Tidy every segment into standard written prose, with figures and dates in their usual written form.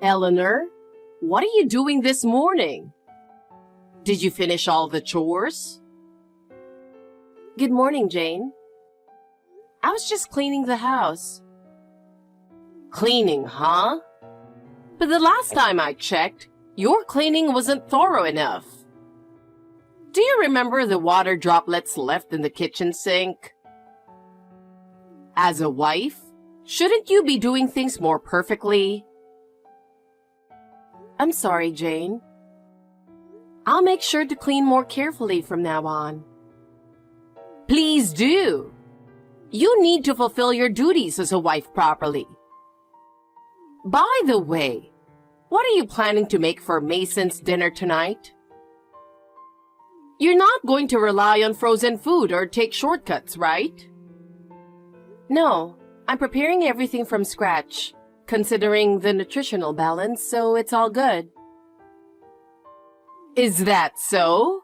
Eleanor, what are you doing this morning? Did you finish all the chores? Good morning, Jane. I was just cleaning the house. Cleaning, huh? But the last time I checked, your cleaning wasn't thorough enough. Do you remember the water droplets left in the kitchen sink? As a wife, shouldn't you be doing things more perfectly? I'm sorry, Jane. I'll make sure to clean more carefully from now on. Please do. You need to fulfill your duties as a wife properly. By the way, what are you planning to make for Mason's dinner tonight? You're not going to rely on frozen food or take shortcuts, right? No, I'm preparing everything from scratch, considering the nutritional balance, so it's all good. Is that so?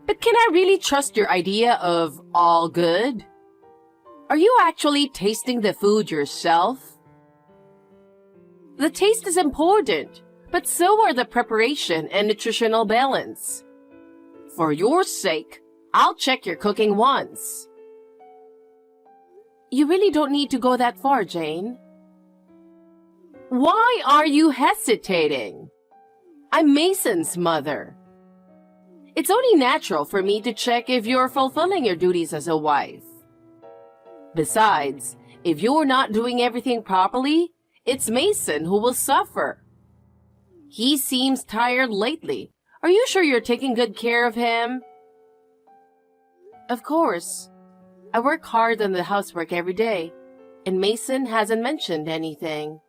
But can I really trust your idea of all good? Are you actually tasting the food yourself? The taste is important, but so are the preparation and nutritional balance. For your sake, I'll check your cooking once. You really don't need to go that far, Jane. Why are you hesitating? I'm Mason's mother. It's only natural for me to check if you're fulfilling your duties as a wife. Besides, if you're not doing everything properly, it's Mason who will suffer. He seems tired lately. Are you sure you're taking good care of him? Of course. I work hard on the housework every day, and Mason hasn't mentioned anything.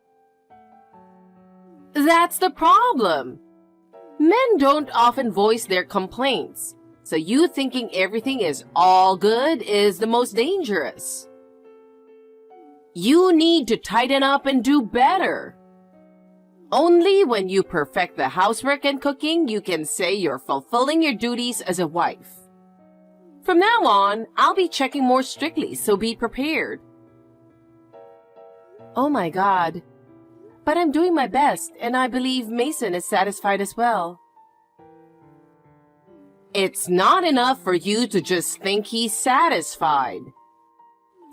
That's the problem. Men don't often voice their complaints, so you thinking everything is all good is the most dangerous. You need to tighten up and do better. Only when you perfect the housework and cooking you can say you're fulfilling your duties as a wife. From now on, I'll be checking more strictly, so be prepared. Oh my God. But I'm doing my best, and I believe Mason is satisfied as well. It's not enough for you to just think he's satisfied.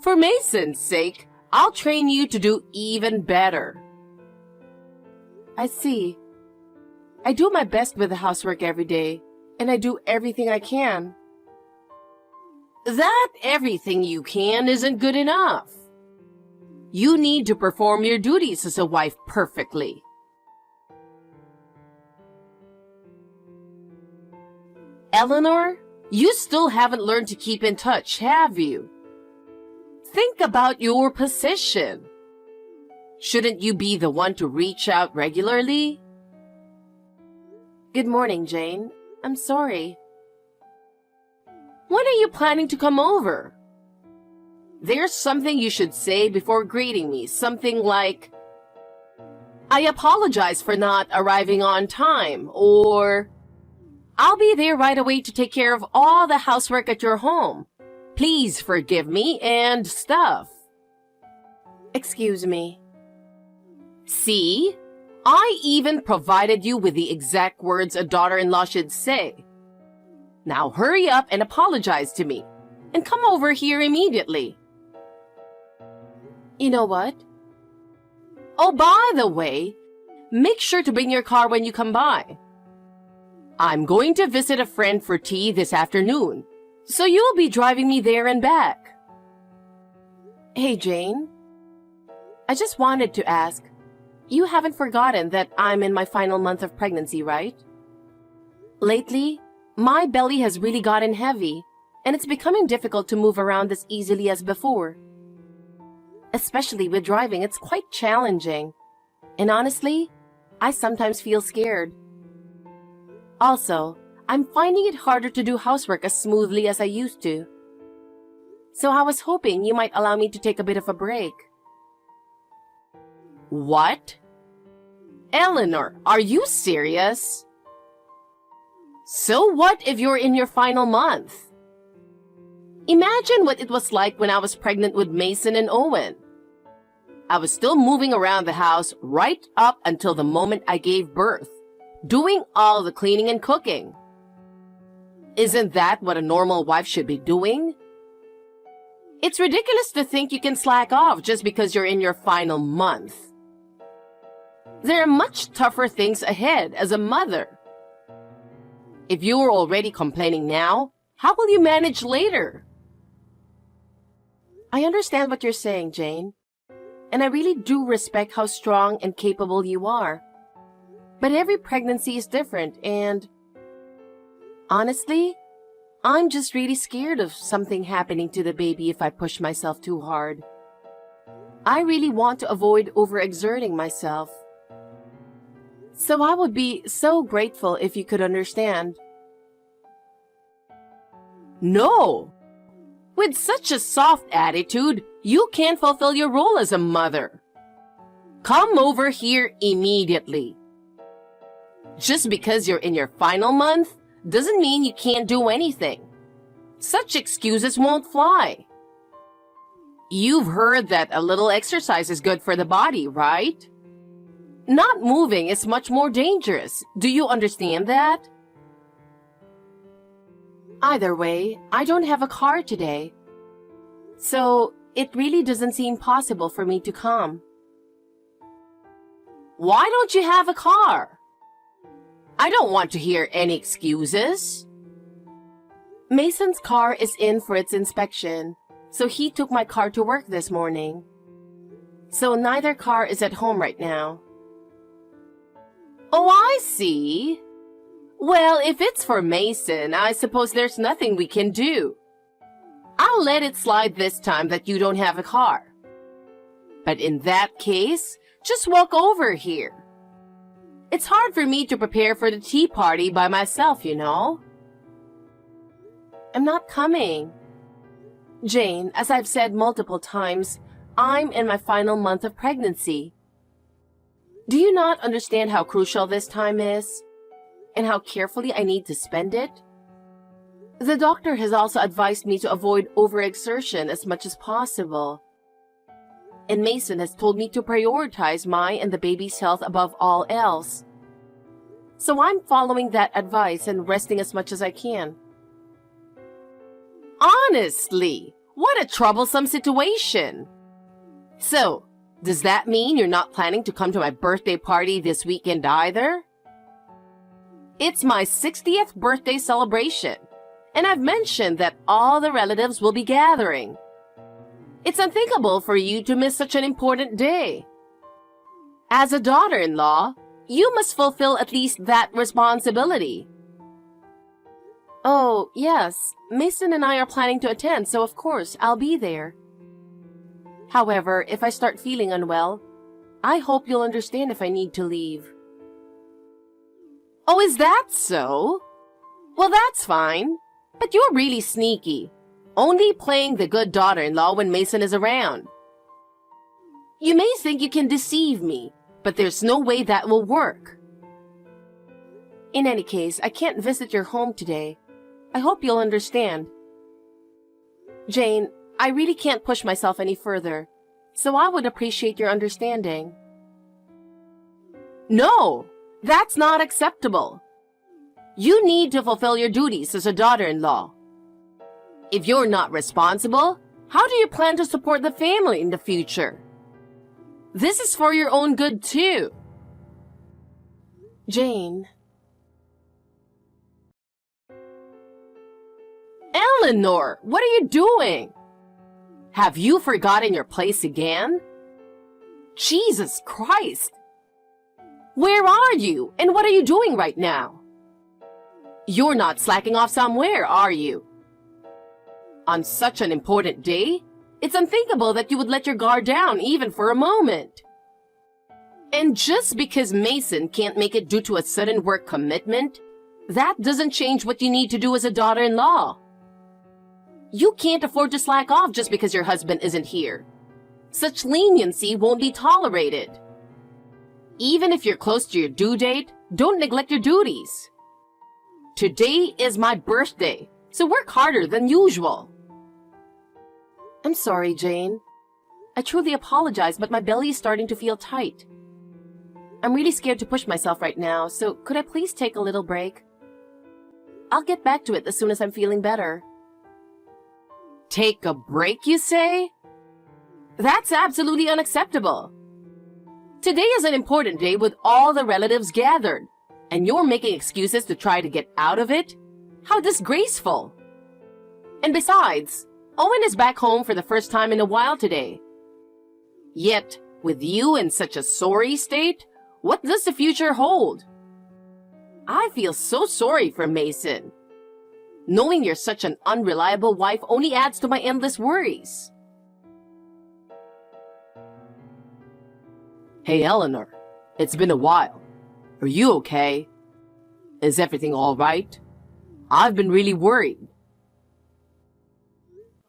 For Mason's sake, I'll train you to do even better. I see. I do my best with the housework every day, and I do everything I can. That everything you can isn't good enough. You need to perform your duties as a wife perfectly. Eleanor, you still haven't learned to keep in touch, have you? Think about your position. Shouldn't you be the one to reach out regularly? Good morning, Jane. I'm sorry. When are you planning to come over? There's something you should say before greeting me, something like, I apologize for not arriving on time, or I'll be there right away to take care of all the housework at your home. Please forgive me and stuff. Excuse me. See? I even provided you with the exact words a daughter-in-law should say. Now hurry up and apologize to me, and come over here immediately. You know what? Oh, by the way, make sure to bring your car when you come by. I'm going to visit a friend for tea this afternoon, so you'll be driving me there and back. Hey, Jane. I just wanted to ask, you haven't forgotten that I'm in my final month of pregnancy, right? Lately, my belly has really gotten heavy, and it's becoming difficult to move around as easily as before. Especially with driving, it's quite challenging. And honestly, I sometimes feel scared. Also, I'm finding it harder to do housework as smoothly as I used to. So I was hoping you might allow me to take a bit of a break. What? Eleanor, are you serious? So what if you're in your final month? Imagine what it was like when I was pregnant with Mason and Owen. I was still moving around the house right up until the moment I gave birth, doing all the cleaning and cooking. Isn't that what a normal wife should be doing? It's ridiculous to think you can slack off just because you're in your final month. There are much tougher things ahead as a mother. If you are already complaining now, how will you manage later? I understand what you're saying, Jane, and I really do respect how strong and capable you are. But every pregnancy is different, and honestly, I'm just really scared of something happening to the baby if I push myself too hard. I really want to avoid overexerting myself. So I would be so grateful if you could understand. No! With such a soft attitude, you can't fulfill your role as a mother. Come over here immediately. Just because you're in your final month doesn't mean you can't do anything. Such excuses won't fly. You've heard that a little exercise is good for the body, right? Not moving is much more dangerous. Do you understand that? Either way, I don't have a car today. So, it really doesn't seem possible for me to come. Why don't you have a car? I don't want to hear any excuses. Mason's car is in for its inspection, so he took my car to work this morning. So neither car is at home right now. Oh, I see. Well, if it's for Mason, I suppose there's nothing we can do. I'll let it slide this time that you don't have a car. But in that case, just walk over here. It's hard for me to prepare for the tea party by myself, you know. I'm not coming. Jane, as I've said multiple times, I'm in my final month of pregnancy. Do you not understand how crucial this time is? And how carefully I need to spend it? The doctor has also advised me to avoid overexertion as much as possible. And Mason has told me to prioritize my and the baby's health above all else. So I'm following that advice and resting as much as I can. Honestly, what a troublesome situation. So, does that mean you're not planning to come to my birthday party this weekend either? It's my 60th birthday celebration, and I've mentioned that all the relatives will be gathering. It's unthinkable for you to miss such an important day. As a daughter-in-law, you must fulfill at least that responsibility. Oh, yes, Mason and I are planning to attend, so of course I'll be there. However, if I start feeling unwell, I hope you'll understand if I need to leave. Oh, is that so? Well, that's fine. But you're really sneaky, only playing the good daughter-in-law when Mason is around. You may think you can deceive me, but there's no way that will work. In any case, I can't visit your home today. I hope you'll understand. Jane, I really can't push myself any further, so I would appreciate your understanding. No, that's not acceptable. You need to fulfill your duties as a daughter-in-law. If you're not responsible, how do you plan to support the family in the future? This is for your own good too. Jane. Eleanor, what are you doing? Have you forgotten your place again? Jesus Christ! Where are you, and what are you doing right now? You're not slacking off somewhere, are you? On such an important day, it's unthinkable that you would let your guard down even for a moment. And just because Mason can't make it due to a sudden work commitment, that doesn't change what you need to do as a daughter-in-law. You can't afford to slack off just because your husband isn't here. Such leniency won't be tolerated. Even if you're close to your due date, don't neglect your duties. Today is my birthday, so work harder than usual. I'm sorry, Jane. I truly apologize, but my belly is starting to feel tight. I'm really scared to push myself right now, so could I please take a little break? I'll get back to it as soon as I'm feeling better. Take a break, you say? That's absolutely unacceptable. Today is an important day with all the relatives gathered, and you're making excuses to try to get out of it? How disgraceful! And besides, Owen is back home for the first time in a while today. Yet, with you in such a sorry state, what does the future hold? I feel so sorry for Mason. Knowing you're such an unreliable wife only adds to my endless worries. Hey, Eleanor. It's been a while. Are you okay? Is everything all right? I've been really worried.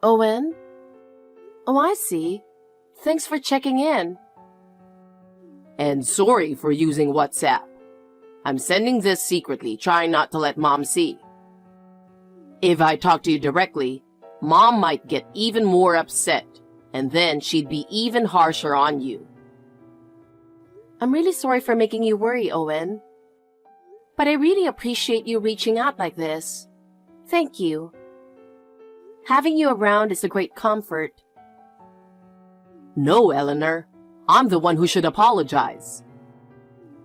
Owen? Oh, I see. Thanks for checking in. And sorry for using WhatsApp. I'm sending this secretly, trying not to let Mom see. If I talk to you directly, Mom might get even more upset, and then she'd be even harsher on you. I'm really sorry for making you worry, Owen. But I really appreciate you reaching out like this. Thank you. Having you around is a great comfort. No, Eleanor. I'm the one who should apologize.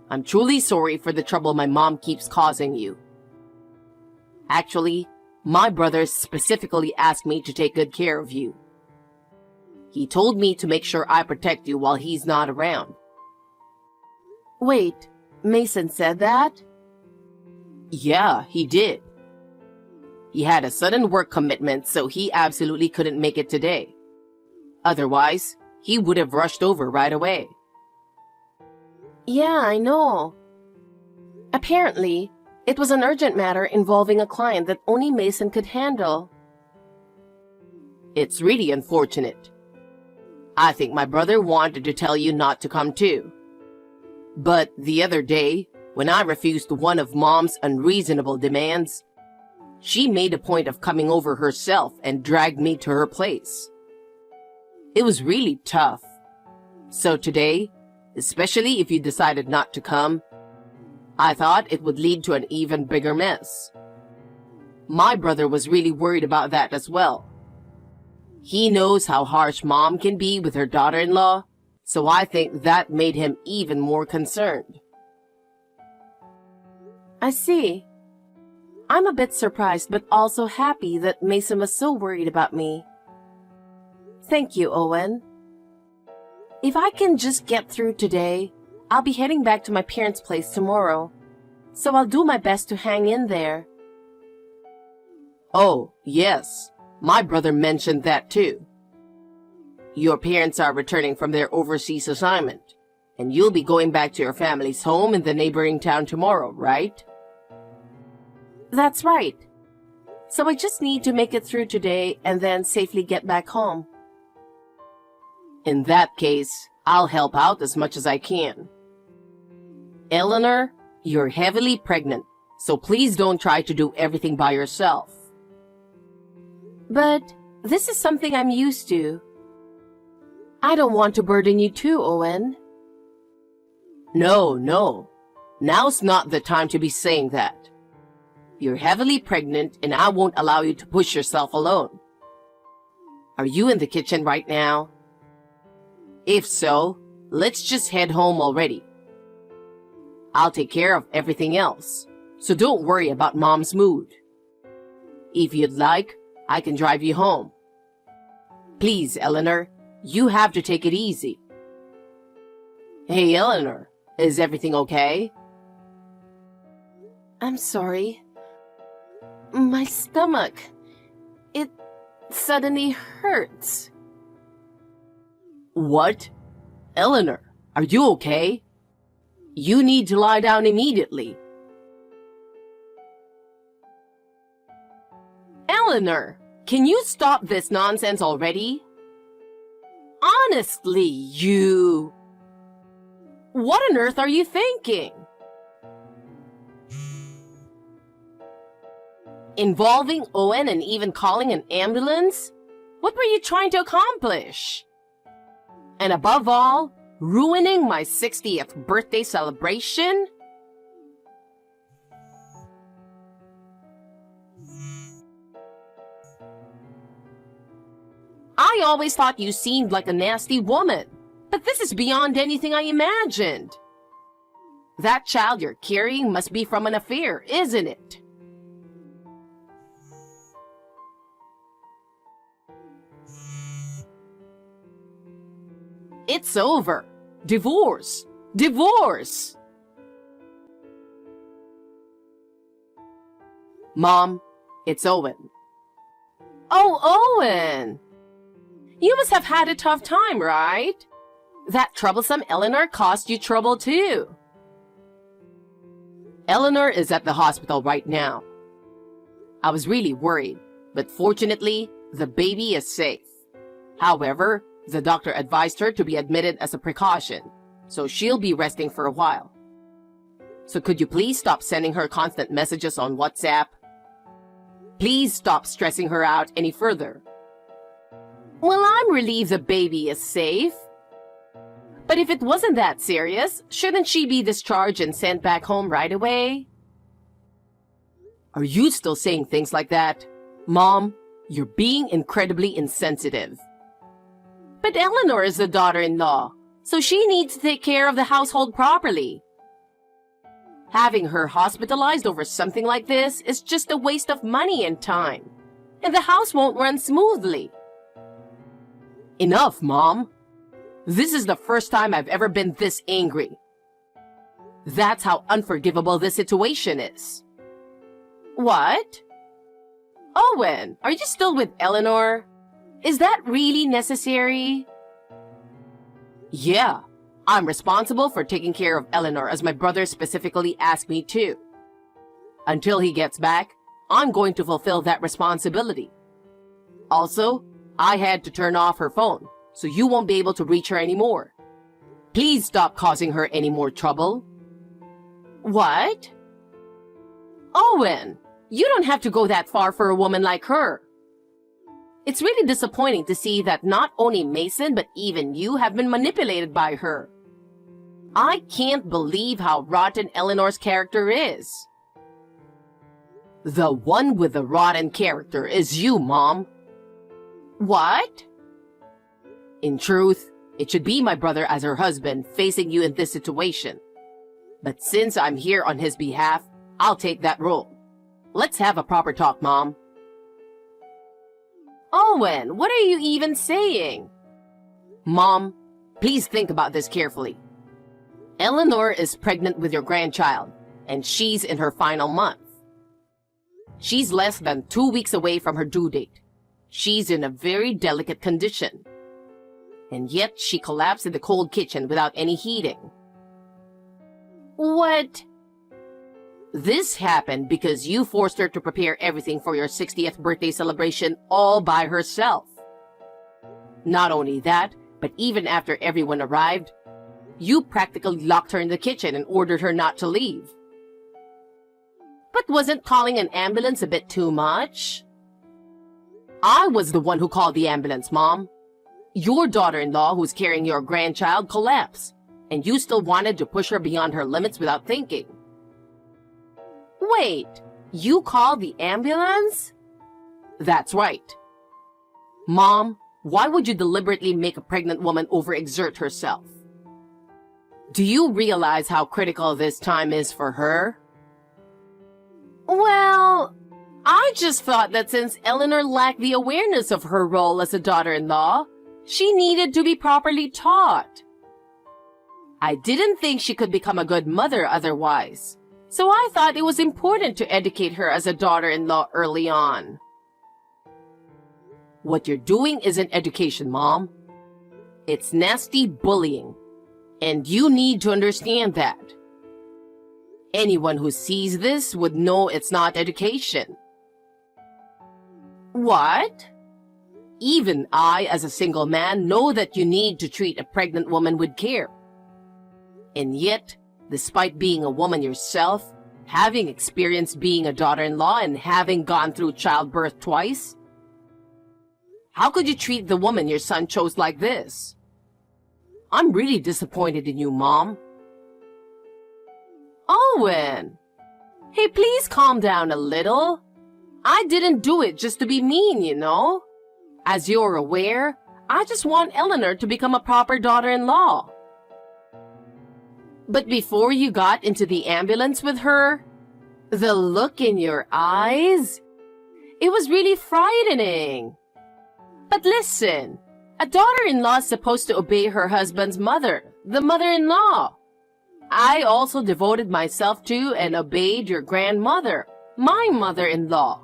I'm truly sorry for the trouble my mom keeps causing you. Actually, my brother specifically asked me to take good care of you. He told me to make sure I protect you while he's not around. Wait, Mason said that? Yeah, he did. He had a sudden work commitment, so he absolutely couldn't make it today. Otherwise, he would have rushed over right away. Yeah, I know. Apparently, it was an urgent matter involving a client that only Mason could handle. It's really unfortunate. I think my brother wanted to tell you not to come too. But the other day, when I refused one of Mom's unreasonable demands, she made a point of coming over herself and dragged me to her place. It was really tough. So today, especially if you decided not to come, I thought it would lead to an even bigger mess. My brother was really worried about that as well. He knows how harsh Mom can be with her daughter-in-law, so I think that made him even more concerned. I see. I'm a bit surprised but also happy that Mason was so worried about me. Thank you, Owen. If I can just get through today, I'll be heading back to my parents' place tomorrow, so I'll do my best to hang in there. Oh, yes. My brother mentioned that too. Your parents are returning from their overseas assignment, and you'll be going back to your family's home in the neighboring town tomorrow, right? That's right. So I just need to make it through today and then safely get back home. In that case, I'll help out as much as I can. Eleanor, you're heavily pregnant, so please don't try to do everything by yourself. But this is something I'm used to. I don't want to burden you too, Owen. No. Now's not the time to be saying that. You're heavily pregnant and I won't allow you to push yourself alone. Are you in the kitchen right now? If so, let's just head home already. I'll take care of everything else, so don't worry about Mom's mood. If you'd like, I can drive you home. Please, Eleanor, you have to take it easy. Hey, Eleanor, is everything okay? I'm sorry. My stomach. It suddenly hurts. What? Eleanor, are you okay? You need to lie down immediately. Eleanor, can you stop this nonsense already? Honestly, you... What on earth are you thinking? Involving Owen and even calling an ambulance? What were you trying to accomplish? And above all, ruining my 60th birthday celebration? I always thought you seemed like a nasty woman, but this is beyond anything I imagined. That child you're carrying must be from an affair, isn't it? It's over. Divorce. Divorce. Mom, it's Owen. Oh, Owen! You must have had a tough time, right? That troublesome Eleanor caused you trouble too. Eleanor is at the hospital right now. I was really worried, but fortunately, the baby is safe. However, the doctor advised her to be admitted as a precaution, so she'll be resting for a while. So could you please stop sending her constant messages on WhatsApp? Please stop stressing her out any further. Well, I'm relieved the baby is safe. But if it wasn't that serious, shouldn't she be discharged and sent back home right away? Are you still saying things like that? Mom, you're being incredibly insensitive. But Eleanor is the daughter-in-law, so she needs to take care of the household properly. Having her hospitalized over something like this is just a waste of money and time, and the house won't run smoothly. Enough, Mom. This is the first time I've ever been this angry. That's how unforgivable this situation is. What? Owen, are you still with Eleanor? Is that really necessary? Yeah, I'm responsible for taking care of Eleanor as my brother specifically asked me to. Until he gets back, I'm going to fulfill that responsibility. Also, I had to turn off her phone, so you won't be able to reach her anymore. Please stop causing her any more trouble. What? Owen, you don't have to go that far for a woman like her. It's really disappointing to see that not only Mason, but even you have been manipulated by her. I can't believe how rotten Eleanor's character is. The one with the rotten character is you, Mom. What? In truth, it should be my brother as her husband facing you in this situation. But since I'm here on his behalf, I'll take that role. Let's have a proper talk, Mom. Owen, what are you even saying? Mom, please think about this carefully. Eleanor is pregnant with your grandchild, and she's in her final month. She's less than 2 weeks away from her due date. She's in a very delicate condition. And yet she collapsed in the cold kitchen without any heating. What? This happened because you forced her to prepare everything for your 60th birthday celebration all by herself. Not only that, but even after everyone arrived, you practically locked her in the kitchen and ordered her not to leave. But wasn't calling an ambulance a bit too much? I was the one who called the ambulance, Mom. Your daughter-in-law who's carrying your grandchild collapsed, and you still wanted to push her beyond her limits without thinking. Wait, you called the ambulance? That's right. Mom, why would you deliberately make a pregnant woman overexert herself? Do you realize how critical this time is for her? Well, I just thought that since Eleanor lacked the awareness of her role as a daughter-in-law, she needed to be properly taught. I didn't think she could become a good mother otherwise, so I thought it was important to educate her as a daughter-in-law early on. What you're doing isn't education, Mom. It's nasty bullying, and you need to understand that. Anyone who sees this would know it's not education. What? Even I, as a single man, know that you need to treat a pregnant woman with care. And yet, despite being a woman yourself, having experienced being a daughter-in-law and having gone through childbirth twice, how could you treat the woman your son chose like this? I'm really disappointed in you, Mom. Owen! Hey, please calm down a little. I didn't do it just to be mean, you know. As you're aware, I just want Eleanor to become a proper daughter-in-law. But before you got into the ambulance with her, the look in your eyes, it was really frightening. But listen, a daughter-in-law is supposed to obey her husband's mother, the mother-in-law. I also devoted myself to and obeyed your grandmother, my mother-in-law.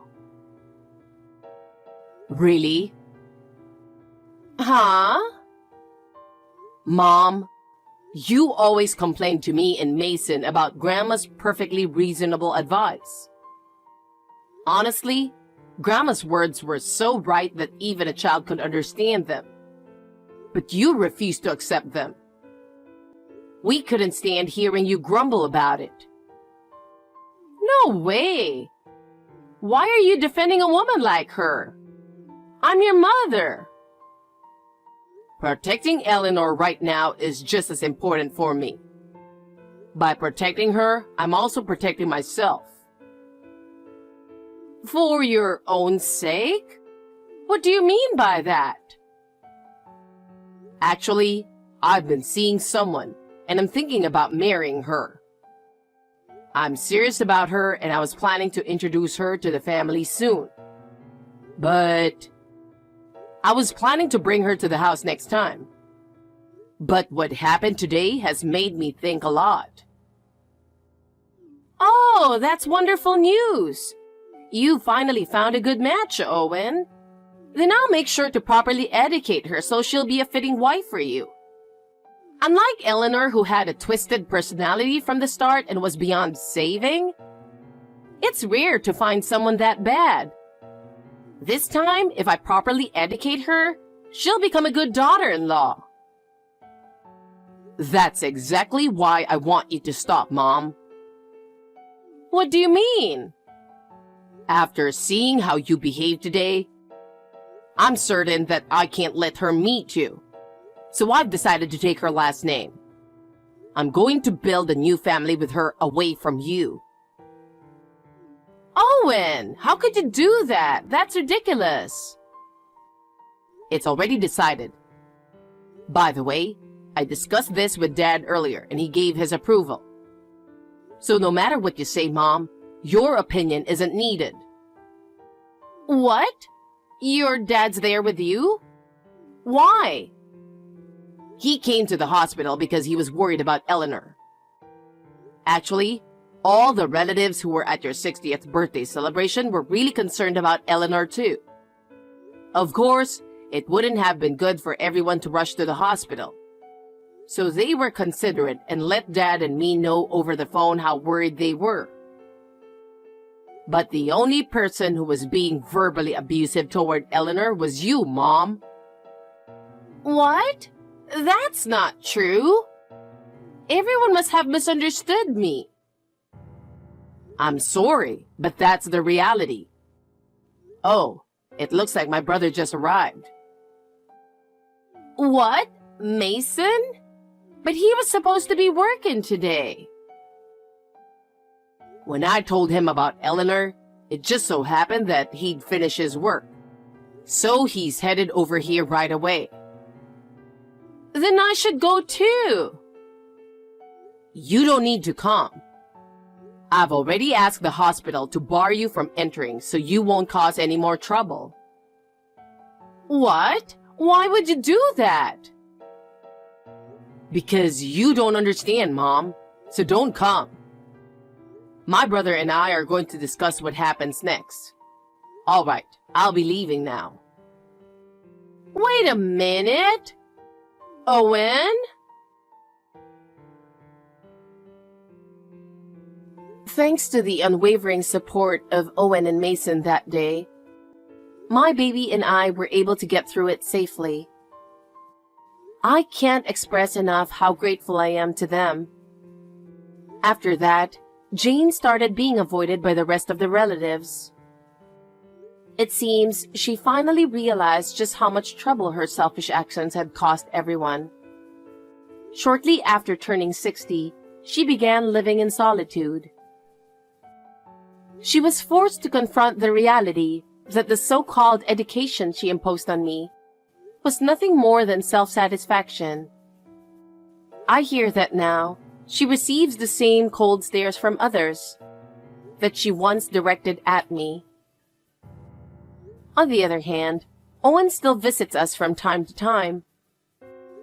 Really? Huh? Mom, you always complain to me and Mason about Grandma's perfectly reasonable advice. Honestly, Grandma's words were so right that even a child could understand them. But you refused to accept them. We couldn't stand hearing you grumble about it. No way! Why are you defending a woman like her? I'm your mother. Protecting Eleanor right now is just as important for me. By protecting her, I'm also protecting myself. For your own sake? What do you mean by that? Actually, I've been seeing someone, and I'm thinking about marrying her. I'm serious about her, and I was planning to introduce her to the family soon. But I was planning to bring her to the house next time. But what happened today has made me think a lot. Oh, that's wonderful news. You finally found a good match, Owen. Then I'll make sure to properly educate her so she'll be a fitting wife for you. Unlike Eleanor, who had a twisted personality from the start and was beyond saving, it's rare to find someone that bad. This time, if I properly educate her, she'll become a good daughter-in-law. That's exactly why I want you to stop, Mom. What do you mean? After seeing how you behaved today, I'm certain that I can't let her meet you. So I've decided to take her last name. I'm going to build a new family with her away from you. Owen, how could you do that? That's ridiculous. It's already decided. By the way, I discussed this with Dad earlier and he gave his approval. So no matter what you say, Mom, your opinion isn't needed. What? Your dad's there with you? Why? He came to the hospital because he was worried about Eleanor. Actually, all the relatives who were at your 60th birthday celebration were really concerned about Eleanor too. Of course, it wouldn't have been good for everyone to rush to the hospital. So they were considerate and let Dad and me know over the phone how worried they were. But the only person who was being verbally abusive toward Eleanor was you, Mom. What? That's not true. Everyone must have misunderstood me. I'm sorry, but that's the reality. Oh, it looks like my brother just arrived. What? Mason? But he was supposed to be working today. When I told him about Eleanor, it just so happened that he'd finish his work. So he's headed over here right away. Then I should go too. You don't need to come. I've already asked the hospital to bar you from entering so you won't cause any more trouble. What? Why would you do that? Because you don't understand, Mom, so don't come. My brother and I are going to discuss what happens next. All right, I'll be leaving now. Wait a minute. Owen? Thanks to the unwavering support of Owen and Mason that day, my baby and I were able to get through it safely. I can't express enough how grateful I am to them. After that, Jane started being avoided by the rest of the relatives. It seems she finally realized just how much trouble her selfish actions had cost everyone. Shortly after turning 60, she began living in solitude. She was forced to confront the reality that the so-called education she imposed on me was nothing more than self-satisfaction. I hear that now she receives the same cold stares from others that she once directed at me. On the other hand, Owen still visits us from time to time.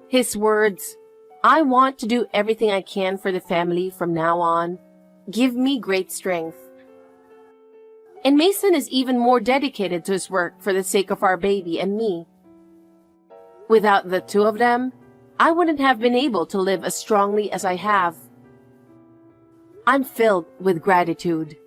His words, "I want to do everything I can for the family from now on," give me great strength. And Mason is even more dedicated to his work for the sake of our baby and me. Without the two of them, I wouldn't have been able to live as strongly as I have. I'm filled with gratitude.